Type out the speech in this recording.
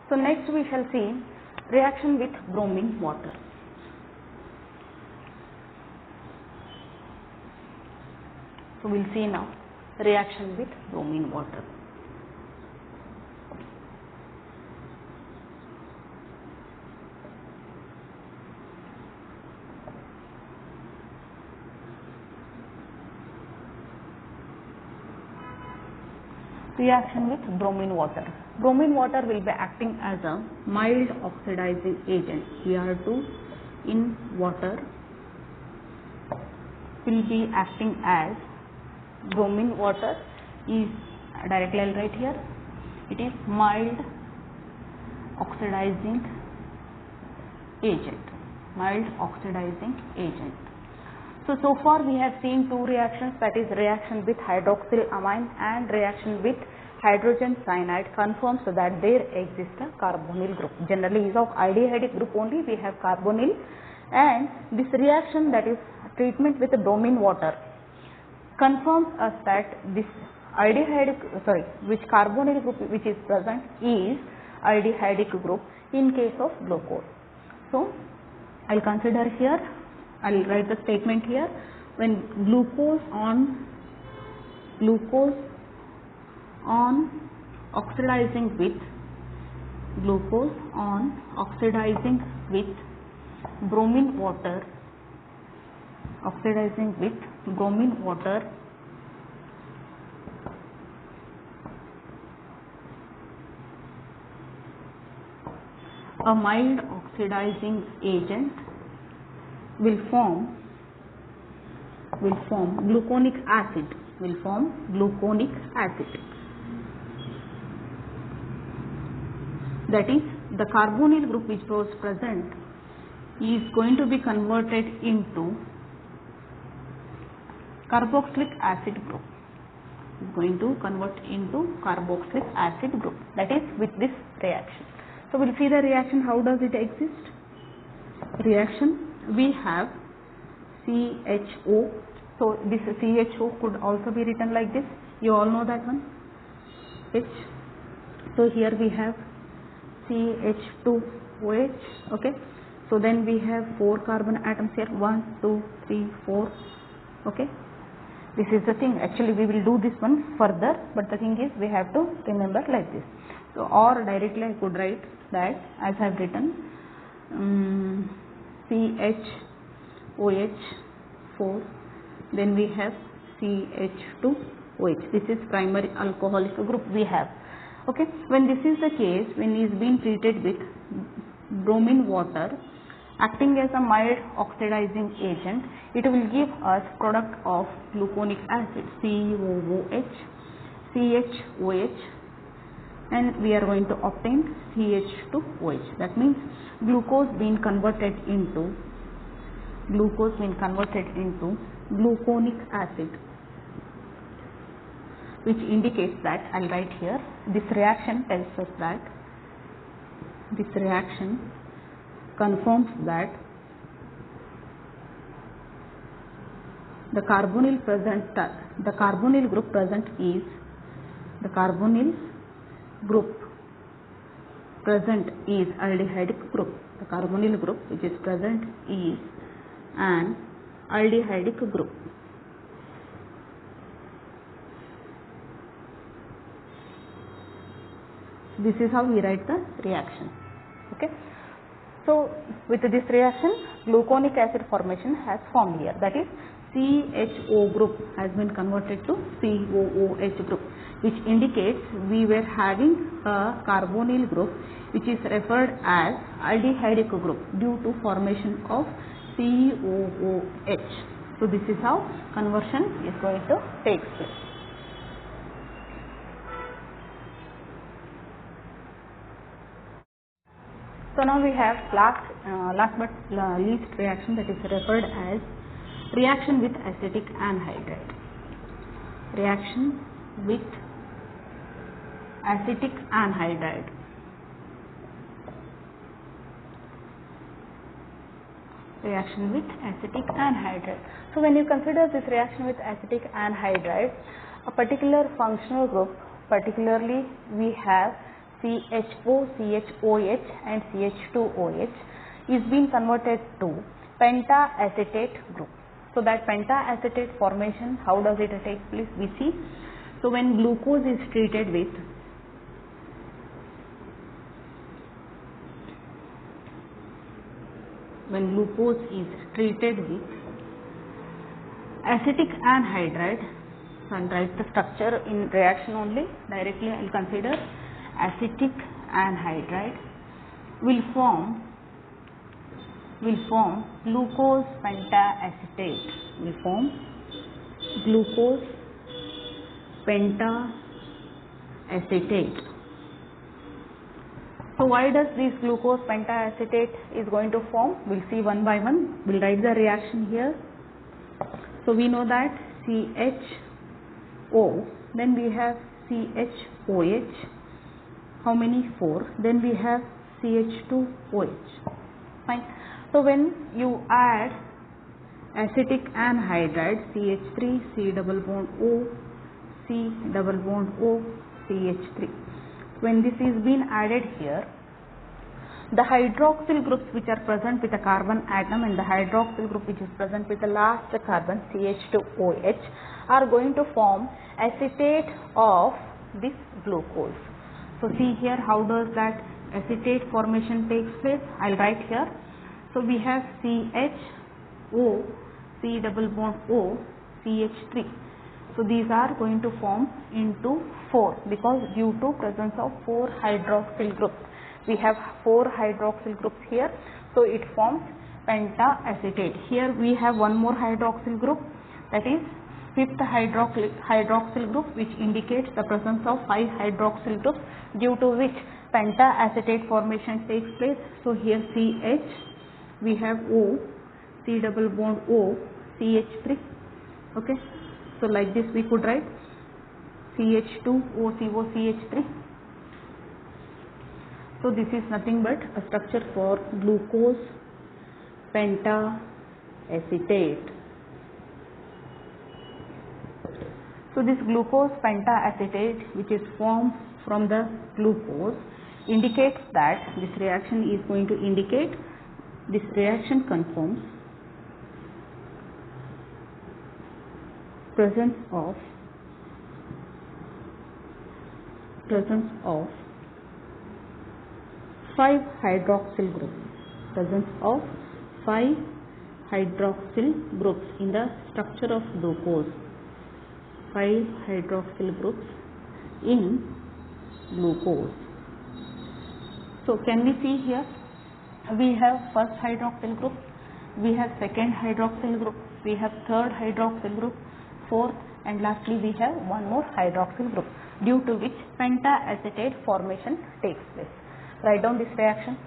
So next we shall see reaction with bromine water. So we will see now reaction with bromine water. Reaction with bromine water. Bromine water will be acting as a mild oxidizing agent. Br2 in water will be acting as bromine water is directly I'll write here. It is mild oxidizing agent. Mild oxidizing agent. So far we have seen two reactions, that is reaction with hydroxylamine and reaction with hydrogen cyanide confirms that there exists a carbonyl group. Generally is of aldehydic group only, we have carbonyl, and this reaction, that is treatment with bromine water, confirms us that this which carbonyl group which is present is aldehydic group in case of glucose. So I will consider here, I will write the statement here, when glucose on oxidizing with bromine water, a mild oxidizing agent will form gluconic acid. That is, the carbonyl group which was present is going to be converted into carboxylic acid group. That is with this reaction. So we will see the reaction. How does it exist? Reaction, we have CHO. So this CHO could also be written like this. You all know that one. H. So here we have CH2OH. Okay. So then we have 4 carbon atoms here. 1, 2, 3, 4. Okay. This is the thing. Actually, we will do this one further, but the thing is we have to remember like this. So or directly I could write that as I have written CHOH4, then we have CH2OH. This is primary alcoholic group we have. Okay. When this is the case, when it is being treated with bromine water acting as a mild oxidizing agent, it will give us product of gluconic acid, COOH, CHOH, and we are going to obtain CH2OH. That means glucose being converted into gluconic acid, which indicates that, I will write here, this reaction tells us that, this reaction confirms that the carbonyl group present is aldehydic group. The carbonyl group which is present is an aldehydic group. This is how we write the reaction. Okay. So with this reaction, gluconic acid formation has formed here. That is, CHO group has been converted to COOH group, which indicates we were having a carbonyl group which is referred as aldehydic group due to formation of COOH. So this is how conversion is going to take place. So now we have last but least reaction, that is referred as reaction with acetic anhydride. Reaction with acetic anhydride. So when you consider this reaction with acetic anhydride, a particular functional group, particularly we have CHO, CHOH and CH2OH is being converted to pentaacetate group. So that pentaacetate formation, how does it take place? We see. So when glucose is treated with acetic anhydride, so I'll write the structure in reaction only, directly I will consider acetic anhydride will form glucose pentaacetate, So why does this glucose pentaacetate is going to form? We'll see one by one. We'll write the reaction here. So we know that CHO, then we have CHOH, how many? 4. Then we have CH2OH. Fine. So when you add acetic anhydride CH3, C double bond O, C double bond O, CH3. When this is being added here, the hydroxyl groups which are present with a carbon atom and the hydroxyl group which is present with the last carbon CH2OH are going to form acetate of this glucose. So see here how does that acetate formation takes place. I'll write here. So we have CHO, C double bond O, CH3. So these are going to form into 4 because due to presence of 4 hydroxyl groups. We have 4 hydroxyl groups here, so it forms pentaacetate. Here we have one more hydroxyl group, that is 5th hydroxyl group, which indicates the presence of 5 hydroxyl groups, due to which pentaacetate formation takes place. So here CH, we have O, C double bond O, CH3. Okay, so like this we could write CH2OCOCH3. So this is nothing but a structure for glucose pentaacetate. So this glucose pentaacetate, which is formed from the glucose, indicates that this reaction is going to indicate, this reaction confirms presence of 5 hydroxyl groups in the structure of glucose. 5 hydroxyl groups in glucose. So can we see here, we have first hydroxyl group, we have second hydroxyl group, we have third hydroxyl group, fourth, and lastly we have one more hydroxyl group, due to which pentaacetate formation takes place. Write down this reaction.